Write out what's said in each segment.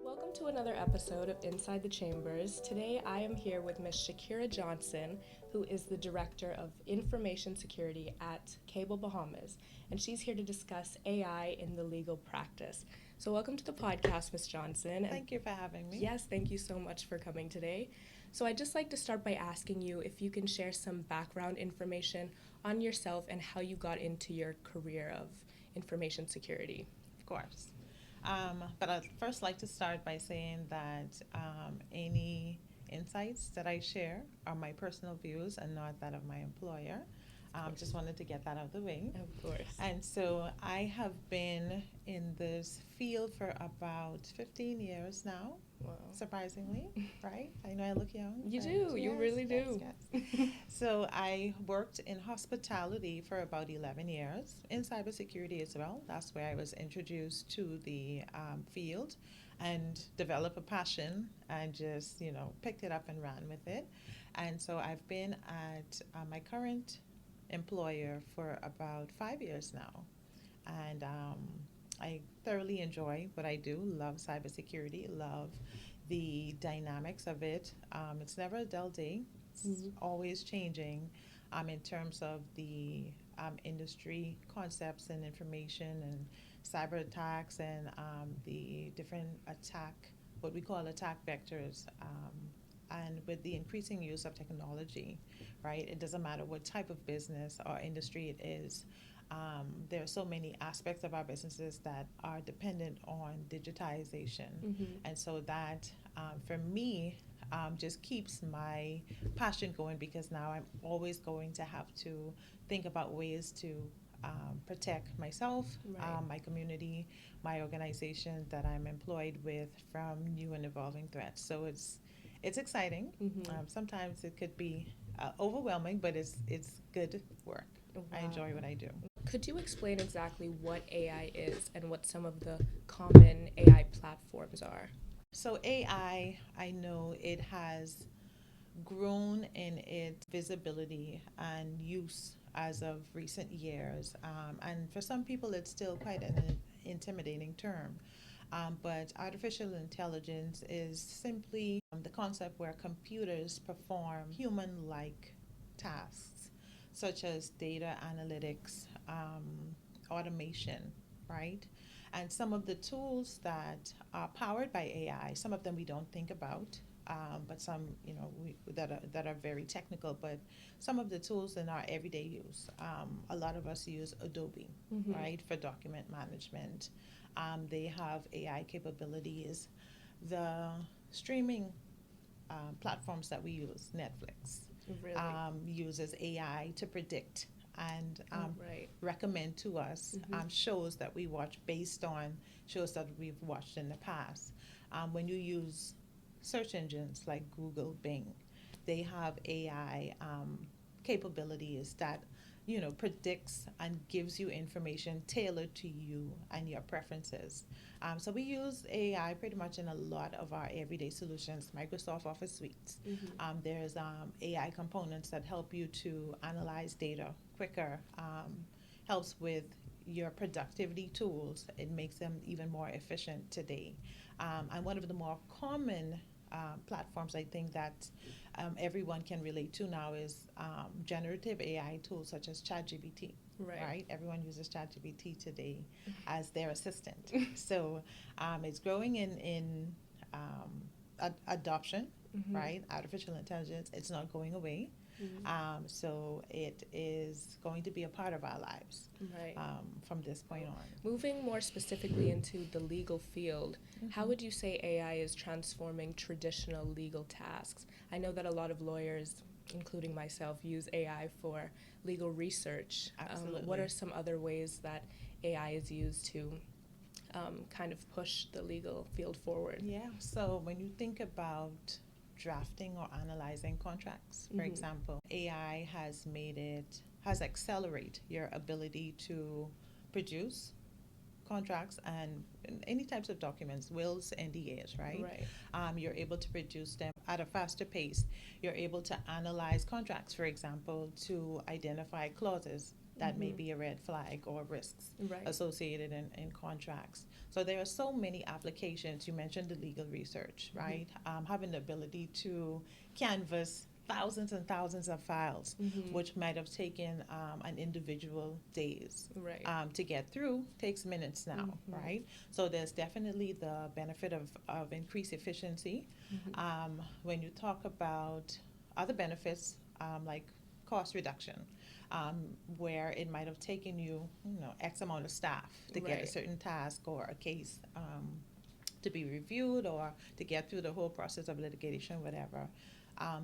Welcome to another episode of Inside the Chambers. Today I am here with Miss Shakera Johnson, who is the Director of Information Security at Cable Bahamas, and she's here to discuss AI in the legal practice. So welcome to the podcast, Miss Johnson. Thank you for having me. Yes, thank you so much for coming today. So I'd just like to start by asking you if you can share some background information on yourself and how you got into your career of information security. Of course. But I'd first like to start by saying that any insights that I share are my personal views and not that of my employer. Just wanted to get that out of the way. Of course. And so I have been in this field for about 15 years now, Wow. surprisingly, right? I know I look young. You but do, you really do. Yes. So I worked in hospitality for about 11 years, in cybersecurity as well. That's where I was introduced to the field and developed a passion and just, picked it up and ran with it. And so I've been at my current employer for about 5 years now. And I thoroughly enjoy what I do, love cybersecurity, love the dynamics of it. It's never a dull day. It's always changing in terms of the industry concepts and information and cyber attacks and the different what we call attack vectors. And with the increasing use of technology, right, it doesn't matter what type of business or industry it is. There are so many aspects of our businesses that are dependent on digitization. And so that, for me, just keeps my passion going, because now I'm always going to have to think about ways to protect myself, Right. my community, my organization that I'm employed with from new and evolving threats. So it's exciting. Sometimes it could be overwhelming, but it's good work. Wow. I enjoy what I do. Could you explain exactly what AI is and what some of the common AI platforms are? So AI, I know it has grown in its visibility and use as of recent years. And for some people, it's still quite an intimidating term. But artificial intelligence is simply the concept where computers perform human-like tasks, such as data analytics, automation, right? And some of the tools that are powered by AI, some of them we don't think about, but some, that are very technical. But some of the tools in our everyday use, a lot of us use Adobe, right, for document management. They have AI capabilities. The streaming platforms that we use, Netflix, Really? uses AI to predict and Right. recommend to us shows that we watch based on shows that we've watched in the past. When you use search engines like Google, Bing, they have AI capabilities that predicts and gives you information tailored to you and your preferences. So we use AI pretty much in a lot of our everyday solutions, Microsoft Office suites. There's AI components that help you to analyze data quicker, helps with your productivity tools. It makes them even more efficient today. And one of the more common platforms I think that everyone can relate to now is generative AI tools such as ChatGPT. Right? Everyone uses ChatGPT today as their assistant. So it's growing in adoption, right? Artificial intelligence, it's not going away. So it is going to be a part of our lives from this point on. Moving more specifically into the legal field, how would you say AI is transforming traditional legal tasks? I know that a lot of lawyers, including myself, use AI for legal research. Absolutely. What are some other ways that AI is used to kind of push the legal field forward? Yeah, so when you think about drafting or analyzing contracts, for example, AI has accelerated your ability to produce contracts and any types of documents, wills, NDAs, right? You're able to produce them at a faster pace. You're able to analyze contracts, for example, to identify clauses that may be a red flag or risks Right. associated in contracts. So there are so many applications. You mentioned the legal research, right? Having the ability to canvas thousands and thousands of files, which might have taken an individual days Right. to get through, takes minutes now, right? So there's definitely the benefit of increased efficiency. When you talk about other benefits, like cost reduction, where it might have taken you, X amount of staff to get a Right. certain task or a case to be reviewed or to get through the whole process of litigation, whatever.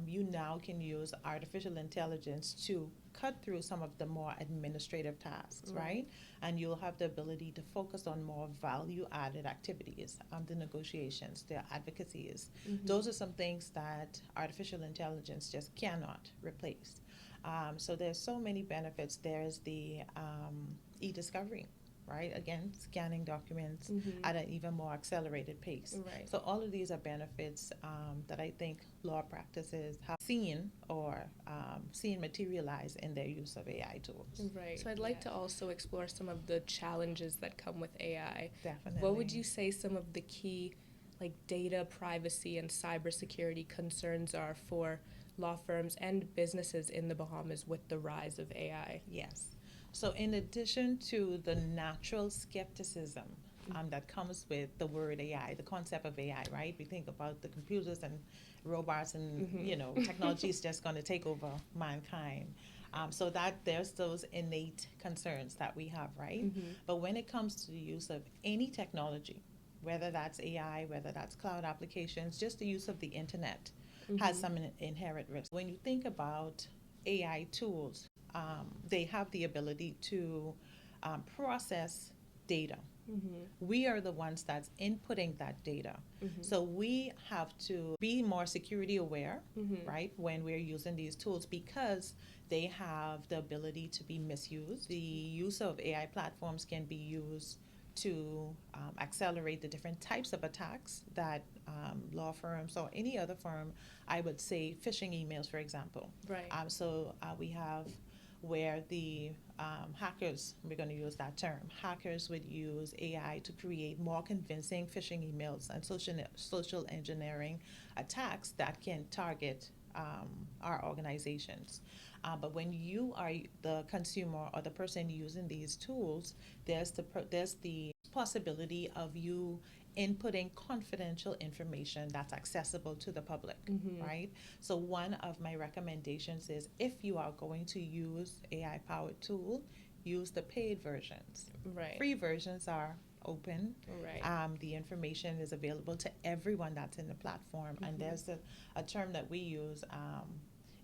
You now can use artificial intelligence to cut through some of the more administrative tasks, right? And you'll have the ability to focus on more value-added activities, the negotiations, the advocacies. Those are some things that artificial intelligence just cannot replace. So there's so many benefits. There's the e-discovery, right? Again, scanning documents at an even more accelerated pace. Right. So all of these are benefits that I think law practices have seen or seen materialize in their use of AI tools. Right. So I'd like to also explore some of the challenges that come with AI. Definitely. What would you say some of the key, like, data privacy and cybersecurity concerns are for law firms and businesses in the Bahamas with the rise of AI? Yes. So in addition to the natural skepticism that comes with the word AI, the concept of AI, right? We think about the computers and robots and, technology is just going to take over mankind. So that there's those innate concerns that we have, right? But when it comes to the use of any technology, whether that's AI, whether that's cloud applications, just the use of the internet has some inherent risk. When you think about AI tools, they have the ability to process data. We are the ones that's inputting that data. So we have to be more security aware, right, when we're using these tools because they have the ability to be misused. The use of AI platforms can be used to accelerate the different types of attacks that law firms or any other firm, I would say phishing emails, for example. Right. So we have where the hackers, we're going to use that term, hackers would use AI to create more convincing phishing emails and social engineering attacks that can target our organizations. But when you are the consumer or the person using these tools, there's the possibility of you inputting confidential information that's accessible to the public, right? So one of my recommendations is if you are going to use AI-powered tool, use the paid versions. Right. Free versions are open. Right. The information is available to everyone that's in the platform. And there's a term that we use,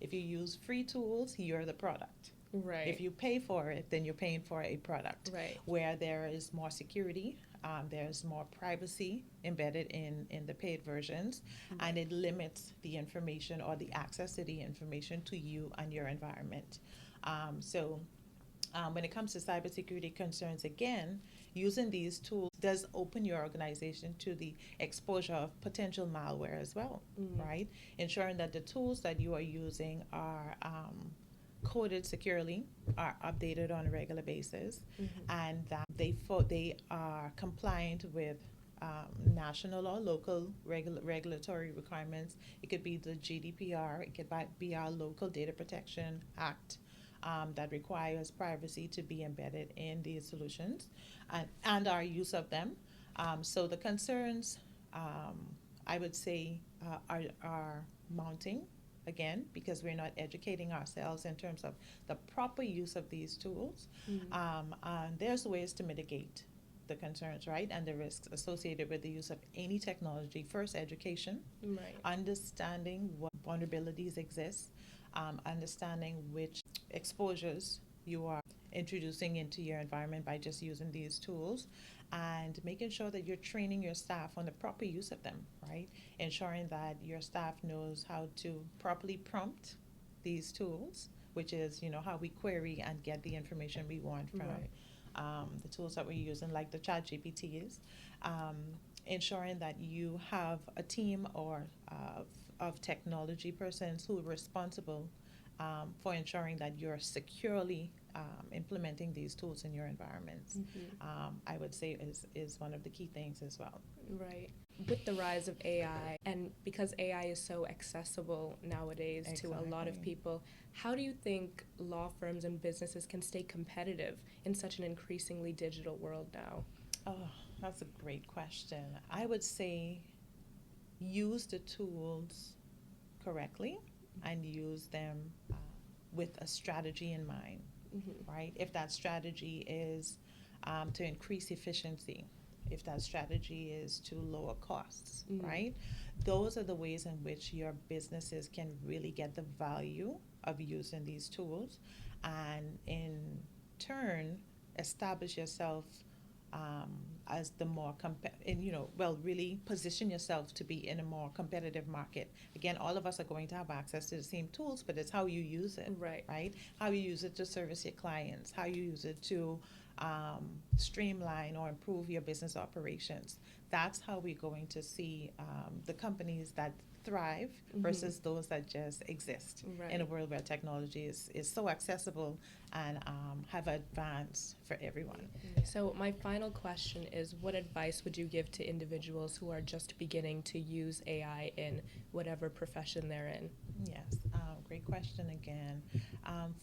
if you use free tools, you're the product. Right. If you pay for it, then you're paying for a product. Right. Where there is more security, there's more privacy embedded in the paid versions, and it limits the information or the access to the information to you and your environment. When it comes to cybersecurity concerns, again, using these tools does open your organization to the exposure of potential malware as well, right? Ensuring that the tools that you are using are coded securely, are updated on a regular basis, and that they are compliant with national or local regulatory requirements. It could be the GDPR, it could be our local Data Protection Act that requires privacy to be embedded in these solutions and our use of them. So the concerns, I would say, are mounting, again, because we're not educating ourselves in terms of the proper use of these tools. And there's ways to mitigate the concerns, right, and the risks associated with the use of any technology. First, education, understanding what vulnerabilities exist, understanding which exposures you are introducing into your environment by just using these tools, and making sure that you're training your staff on the proper use of them, right? Ensuring that your staff knows how to properly prompt these tools, which is, how we query and get the information we want from the tools that we're using, like the chat GPTs. Ensuring that you have a team of technology persons who are responsible for ensuring that you're securely implementing these tools in your environments, I would say is one of the key things as well. Right. With the rise of AI, and because AI is so accessible nowadays to a lot of people, how do you think law firms and businesses can stay competitive in such an increasingly digital world now? Oh, that's a great question. I would say use the tools correctly and use them with a strategy in mind, right? If that strategy is to increase efficiency, if that strategy is to lower costs, right? Those are the ways in which your businesses can really get the value of using these tools, and in turn establish yourself as the more really position yourself to be in a more competitive market. Again, all of us are going to have access to the same tools, but it's how you use it, right? How you use it to service your clients, how you use it to streamline or improve your business operations. That's how we're going to see the companies that thrive versus those that just exist in a world where technology is so accessible and have advanced for everyone. So my final question is, what advice would you give to individuals who are just beginning to use AI in whatever profession they're in? Yes, great question again.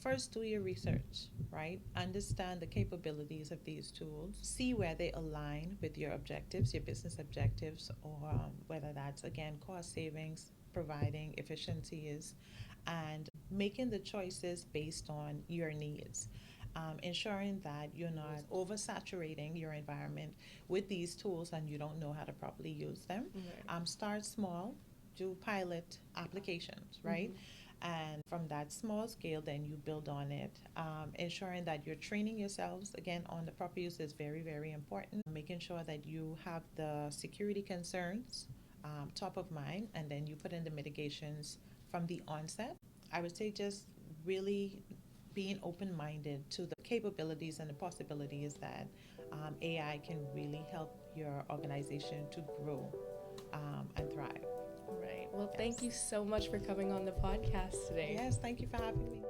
First, do your research, right? Understand the capabilities of these tools. See where they align with your objectives, your business objectives, or whether that's, again, cost savings, providing efficiencies, and making the choices based on your needs. Ensuring that you're not oversaturating your environment with these tools and you don't know how to properly use them. Start small, do pilot applications, right? And from that small scale, then you build on it. Ensuring that you're training yourselves, again, on the proper use is very, very important. Making sure that you have the security concerns top of mind, and then you put in the mitigations from the onset. I would say just really being open-minded to the capabilities and the possibilities that AI can really help your organization to grow and thrive. Right. Well, thank you so much for coming on the podcast today. Yes, thank you for having me.